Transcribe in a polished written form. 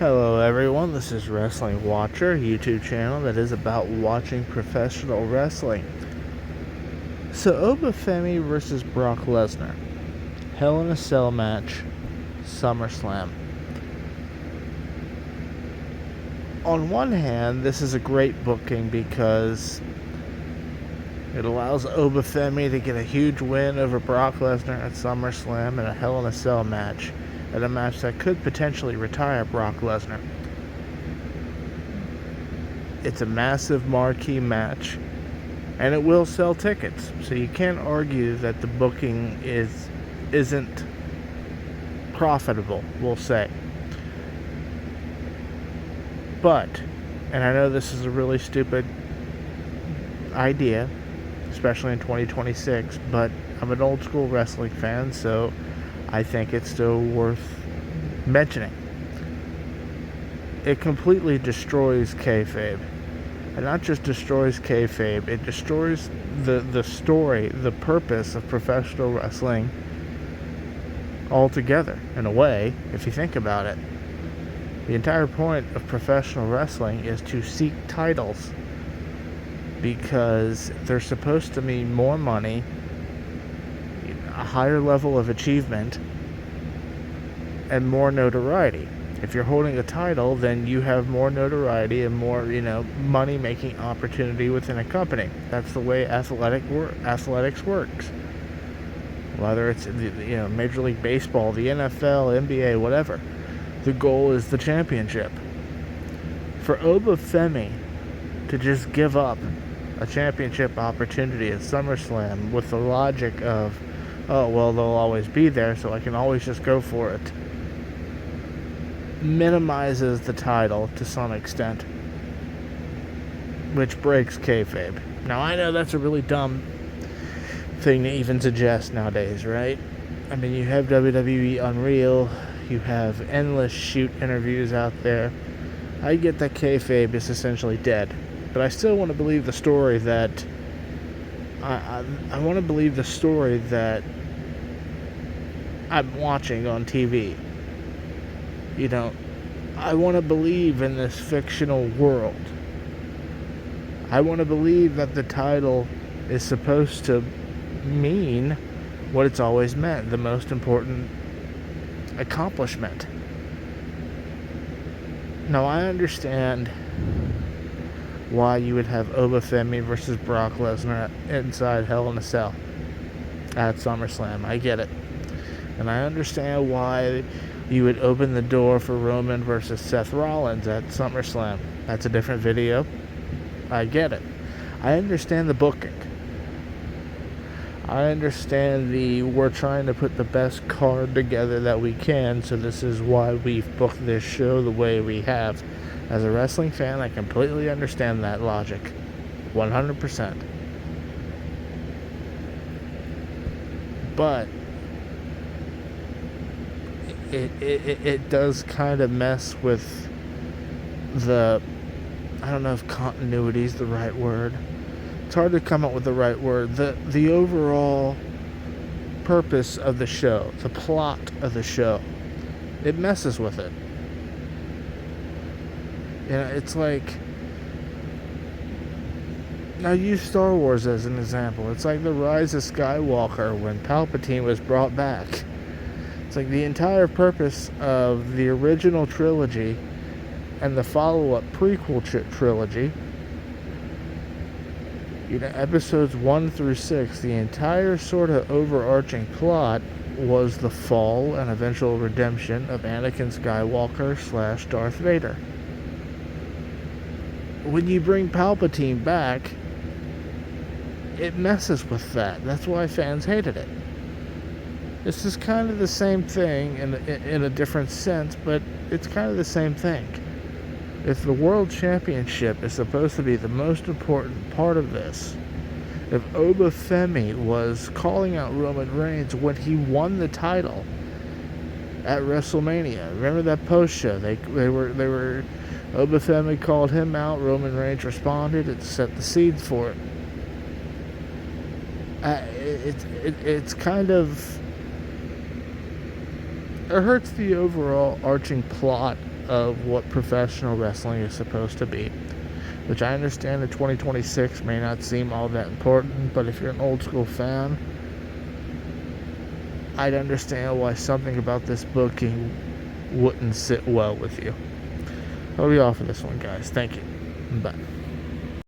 Hello everyone, this is Wrestling Watcher, YouTube channel that is about watching professional wrestling. So Oba Gemi versus Brock Lesnar. Hell in a Cell match, SummerSlam. On one hand, this is a great booking because it allows Oba Gemi to get a huge win over Brock Lesnar at SummerSlam in a Hell in a Cell match, at a match that could potentially retire Brock Lesnar. It's a massive marquee match, and it will sell tickets, so you can't argue that the booking isn't profitable, we'll say. But, and I know this is a really stupid idea, especially in 2026, but I'm an old school wrestling fan, so I think it's still worth mentioning. It completely destroys kayfabe. And not just destroys kayfabe, it destroys the story, the purpose of professional wrestling altogether, in a way, if you think about it. The entire point of professional wrestling is to seek titles, because they're supposed to mean more money, a higher level of achievement, and more notoriety. If you're holding a title, then you have more notoriety and more, money-making opportunity within a company. That's the way athletics works. Whether it's Major League Baseball, the NFL, NBA, whatever, the goal is the championship. For Oba Gemi to just give up a championship opportunity at SummerSlam with the logic of, oh, well, they'll always be there, so I can always just go for it, minimizes the title to some extent, which breaks kayfabe. Now, I know that's a really dumb thing to even suggest nowadays, right? I mean, you have WWE Unreal, you have endless shoot interviews out there. I get that kayfabe is essentially dead, but I still want to believe the story that I want to believe the story that I'm watching on TV. I want to believe in this fictional world. I want to believe that the title is supposed to mean what it's always meant, the most important accomplishment. Now, I understand why you would have Oba Gemi versus Brock Lesnar inside Hell in a Cell at SummerSlam. I get it. And I understand why you would open the door for Roman versus Seth Rollins at SummerSlam. That's a different video. I get it. I understand the booking. I understand we're trying to put the best card together that we can, so this is why we've booked this show the way we have. As a wrestling fan, I completely understand that logic. 100%. But it does kind of mess with I don't know if continuity is the right word. It's hard to come up with the right word. The overall purpose of the show, the plot of the show, it messes with it. It's like, now use Star Wars as an example. It's like the Rise of Skywalker when Palpatine was brought back. It's like the entire purpose of the original trilogy and the follow-up prequel trilogy, episodes 1 through 6, the entire sort of overarching plot was the fall and eventual redemption of Anakin Skywalker / Darth Vader. When you bring Palpatine back, it messes with that. That's why fans hated it. This is kind of the same thing in a different sense, but it's kind of the same thing. If the World Championship is supposed to be the most important part of this, if Oba Gemi was calling out Roman Reigns when he won the title at WrestleMania, remember that post show? They were Oba Gemi called him out. Roman Reigns responded. It set the seeds for it. It's kind of, it hurts the overall arching plot of what professional wrestling is supposed to be. Which I understand in 2026 may not seem all that important, but if you're an old school fan, I'd understand why something about this booking wouldn't sit well with you. That'll be all for this one, guys. Thank you. Bye.